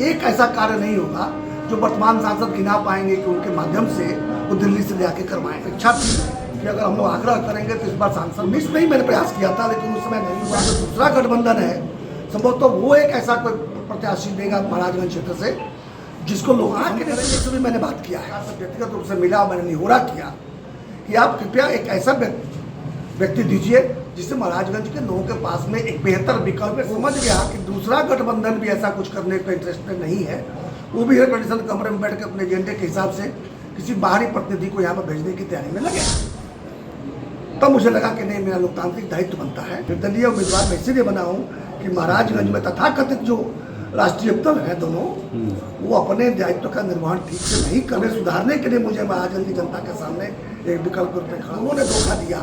एक ऐसा कार्य नहीं होगा जो वर्तमान सांसद गिना पाएंगे कि उनके माध्यम से वो दिल्ली से ले आके करवाएं। इच्छा थी कि अगर हम लोग आग्रह करेंगे तो इस बार सांसद 19 में ही मैंने प्रयास किया था, लेकिन उस समय नहीं हुआ। जो दूसरा गठबंधन है संभवतः तो वो एक ऐसा कोई प्रत्याशी देगा महाराजगंज क्षेत्र से जिसको लोग आके नेता से भी मैंने बात किया है, व्यक्तिगत रूप से मिला, मैंने निहोरा किया कि आप कृपया एक ऐसा व्यक्ति दीजिए जिससे महाराजगंज के लोगों के पास में एक बेहतर विकल्प। समझ गया कि दूसरा गठबंधन भी ऐसा कुछ करने का इंटरेस्टेड नहीं है, वो भी एयर कंडीशन कमरे में बैठ के अपने एजेंडे के हिसाब से किसी बाहरी प्रतिनिधि को यहाँ पर भेजने की तैयारी में लगे। तब मुझे लगा कि नहीं, मेरा लोकतांत्रिक दायित्व बनता है। निर्दलीय उम्मीदवार मैं इसीलिए बना हूँ कि महाराजगंज में तथाकथित जो राष्ट्रीय दल है दोनों, वो अपने दायित्व का निर्वहन ठीक से नहीं करने, सुधारने के लिए मुझे महाराजगंज की जनता के सामने एक विकल्प के रूप में खड़ा। उन्होंने धोखा दिया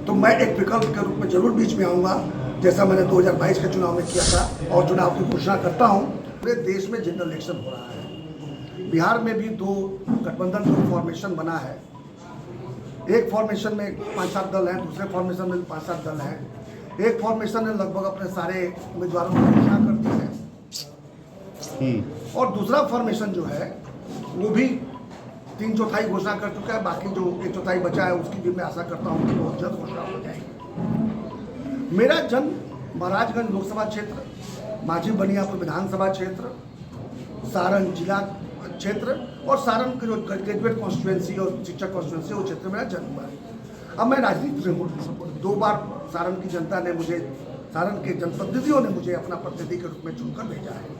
तो मैं एक विकल्प के रूप में जरूर बीच में आऊँगा, जैसा मैंने 2022 के चुनाव में किया था और चुनाव की घोषणा करता हूँ। पूरे देश में जनरल इलेक्शन हो रहा है, बिहार में भी 2 गठबंधन का फॉर्मेशन बना है। एक फॉर्मेशन में 5-7 दल हैं, दूसरे फॉर्मेशन में 5-7 दल हैं। एक फॉर्मेशन ने लगभग अपने सारे उम्मीदवारों की घोषणा कर दी है और दूसरा फॉर्मेशन जो है वो भी 3/4 घोषणा कर चुका है। बाकी जो 1/4 बचा है उसकी भी मैं आशा करता हूँ कि बहुत जल्द घोषणा हो जाएगी। मेरा जन्म महाराजगंज लोकसभा क्षेत्र, माझी बनियापुर विधानसभा क्षेत्र, सारण जिला क्षेत्र और सारण के जो ग्रेजुएट कॉन्स्टिट्यूएंसी और शिक्षक कॉन्स्टिट्यूएंसी वो क्षेत्र में मेरा जन्म हुआ है। अब मैं राजनीति में हूँ। 2 बार सारण की जनता ने मुझे, सारण के जनप्रतिनिधियों ने मुझे अपना प्रतिनिधि के रूप में चुनकर भेजा है।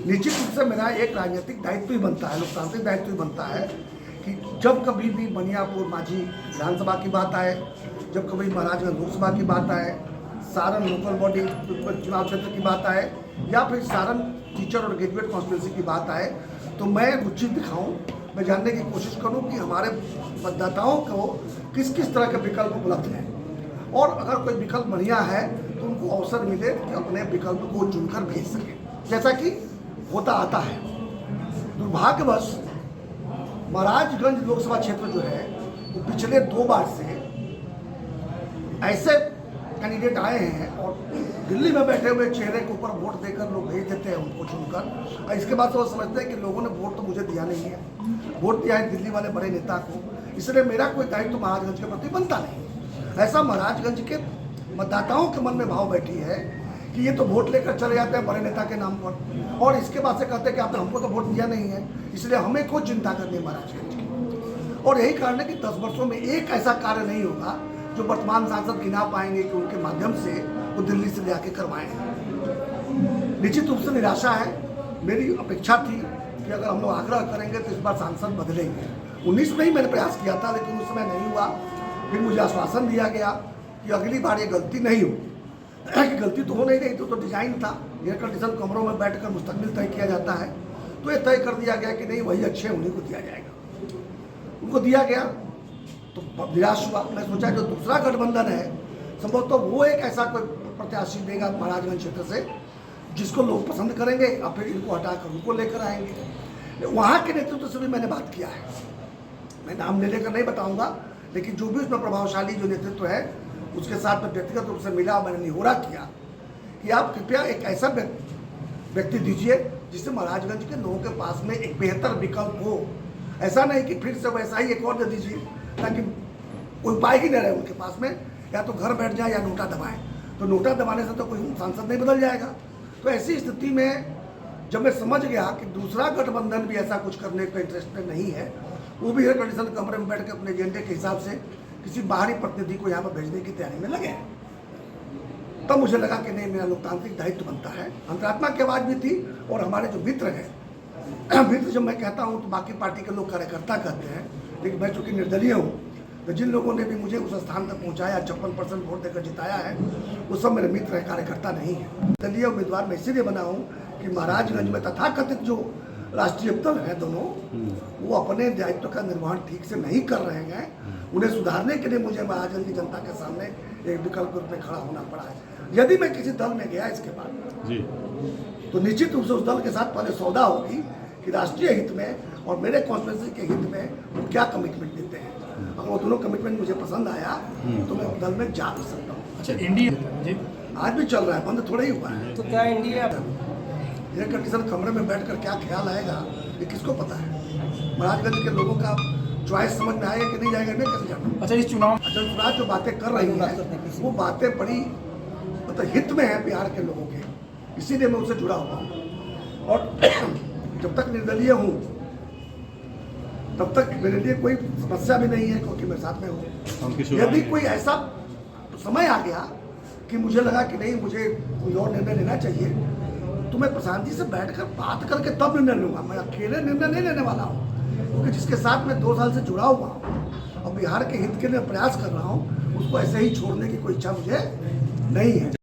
निश्चित रूप से मेरा एक राजनीतिक दायित्व ही बनता है, लोकतांत्रिक दायित्व ही बनता है कि जब कभी भी बनियापुर माझी विधानसभा की बात आए, जब कभी महाराजगंज लोकसभा की बात आए, सारण लोकल बॉडी चुनाव क्षेत्र की बात आए या फिर सारण टीचर और ग्रेजुएट कॉन्स्टिट्यूएंसी की बात आए, तो मैं रुचि दिखाऊं, मैं जानने की कोशिश करूं कि हमारे मतदाताओं को किस किस तरह के विकल्प उपलब्ध हैं और अगर कोई विकल्प बढ़िया है तो उनको अवसर मिले कि अपने विकल्प को चुनकर भेज सकें, जैसा कि होता आता है। दुर्भाग्यवश महाराजगंज लोकसभा क्षेत्र जो है वो पिछले 2 बार से ऐसे कैंडिडेट आए हैं और दिल्ली में बैठे हुए चेहरे के ऊपर वोट देकर लोग भेज देते हैं उनको चुनकर। इसके बाद तो वो समझते हैं कि लोगों ने वोट तो मुझे दिया नहीं है, वोट दिया है दिल्ली वाले बड़े नेता को, इसलिए मेरा कोई दायित्व तो महाराजगंज के प्रति बनता नहीं। ऐसा महाराजगंज के मतदाताओं के मन में भाव बैठी है कि ये तो वोट लेकर चले जाते हैं बड़े नेता के नाम पर और इसके बाद से कहते हैं कि आपने हमको तो वोट दिया नहीं है, इसलिए हमें कोई चिंता करनी है महाराजगंज की। और यही कारण है कि 10 वर्षों में एक ऐसा कार्य नहीं होगा जो वर्तमान सांसद गिना पाएंगे कि उनके माध्यम से वो दिल्ली से ले आके करवाएं। निश्चित रूप से निराशा है। मेरी अपेक्षा थी कि अगर हम लोग आग्रह करेंगे तो इस बार सांसद बदलेंगे। 19 में ही मैंने प्रयास किया था, लेकिन उस समय नहीं हुआ। फिर मुझे आश्वासन दिया गया कि अगली बार ये गलती नहीं होगी। कि गलती तो हो नहीं रही, तो डिजाइन था, एयर कंडीशन कमरों में बैठकर मुस्तकबिल तय किया जाता है, तो ये तय कर दिया गया कि नहीं वही अच्छे उन्हीं को दिया जाएगा। उनको दिया गया तो निराश हुआ। मैं सोचा जो दूसरा गठबंधन है संभवतः तो वो एक ऐसा कोई प्रत्याशी देगा महाराजगंज क्षेत्र से जिसको लोग पसंद करेंगे और फिर इनको हटाकर उनको लेकर आएंगे। वहाँ के नेतृत्व से भी मैंने बात किया है, मैं नाम ले लेकर नहीं बताऊँगा, लेकिन जो भी उसमें प्रभावशाली जो नेतृत्व है उसके साथ में व्यक्तिगत रूप से मिला, मैंने निहोरा किया कि आप कृपया एक ऐसा व्यक्ति दीजिए जिससे महाराजगंज के लोगों के पास में एक बेहतर विकल्प हो। ऐसा नहीं कि फिर से वैसा ही एक और दे दीजिए ताकि कोई उपाय ही नहीं रहे उनके पास में, या तो घर बैठ जाए या नोटा दबाएं। तो नोटा दबाने से तो कोई सांसद नहीं बदल जाएगा। तो ऐसी स्थिति में जब मैं समझ गया कि दूसरा गठबंधन भी ऐसा कुछ करने का इंटरेस्टेड नहीं है, वो भी एयर कंडीशन कमरे में बैठ के अपने एजेंडे के हिसाब से किसी बाहरी प्रतिनिधि को यहाँ पर भेजने की तैयारी में लगे, तब मुझे लगा कि नहीं, मेरा लोकतांत्रिक दायित्व बनता है। अंतरात्मा की आवाज़ भी थी और हमारे जो मित्र हैं, मित्र जब मैं कहता हूँ तो बाकी पार्टी के लोग कार्यकर्ता कहते हैं, लेकिन मैं चूँकि निर्दलीय हूँ तो जिन लोगों ने भी मुझे उस स्थान तक पहुँचाया, 56% वोट देकर जिताया है, वो सब मेरे मित्र हैं, कार्यकर्ता नहीं है। निर्दलीय उम्मीदवार मैं इसीलिए बना हूँ कि महाराजगंज में तथाकथित जो राष्ट्रीय दल है दोनों, वो अपने दायित्व का निर्वहन ठीक से नहीं कर रहे हैं। उन्हें सुधारने के लिए मुझे महाराजगंज की जनता के सामने एक विकल्प के रूप में खड़ा होना पड़ा है। यदि मैं किसी दल में गया इसके बाद जी, तो निश्चित रूप से उस दल के साथ पहले सौदा होगी कि राष्ट्रीय हित में और मेरे कॉन्स्टिट्यूएंसी के हित में वो क्या कमिटमेंट देते हैं। अगर वो दोनों कमिटमेंट मुझे पसंद आया तो मैं दल में जा भी सकता हूँ। अच्छा, इंडिया जी आज भी चल रहा है, बंद थोड़ा ही हुआ है। तो क्या इंडिया एयर कंडीशन कमरे में बैठकर क्या ख्याल आएगा ये किसको पता है। महाराजगंज के लोगों का चॉइस समझ में आएगा कि नहीं जाएगा मैं कैसे जानूँ। अच्छा, इस चुनाव अचल स्वराज जो बातें कर रही है वो बातें बड़ी मतलब हित में है बिहार के लोगों के, इसीलिए मैं उनसे जुड़ा हुआ हूँ। और जब तक निर्दलीय हूँ तब तक मेरे लिए कोई समस्या भी नहीं है, क्योंकि मैं साथ में हूँ। यदि कोई ऐसा समय आ गया कि मुझे लगा कि नहीं मुझे कोई और निर्णय लेना चाहिए, तो मैं प्रशांत जी से बैठकर बात करके तब निर्णय लूँगा। मैं अकेले निर्णय नहीं लेने वाला हूँ, क्योंकि जिसके साथ मैं 2 साल से जुड़ा हुआ हूँ और बिहार के हित के लिए प्रयास कर रहा हूँ, उसको ऐसे ही छोड़ने की कोई इच्छा मुझे नहीं है।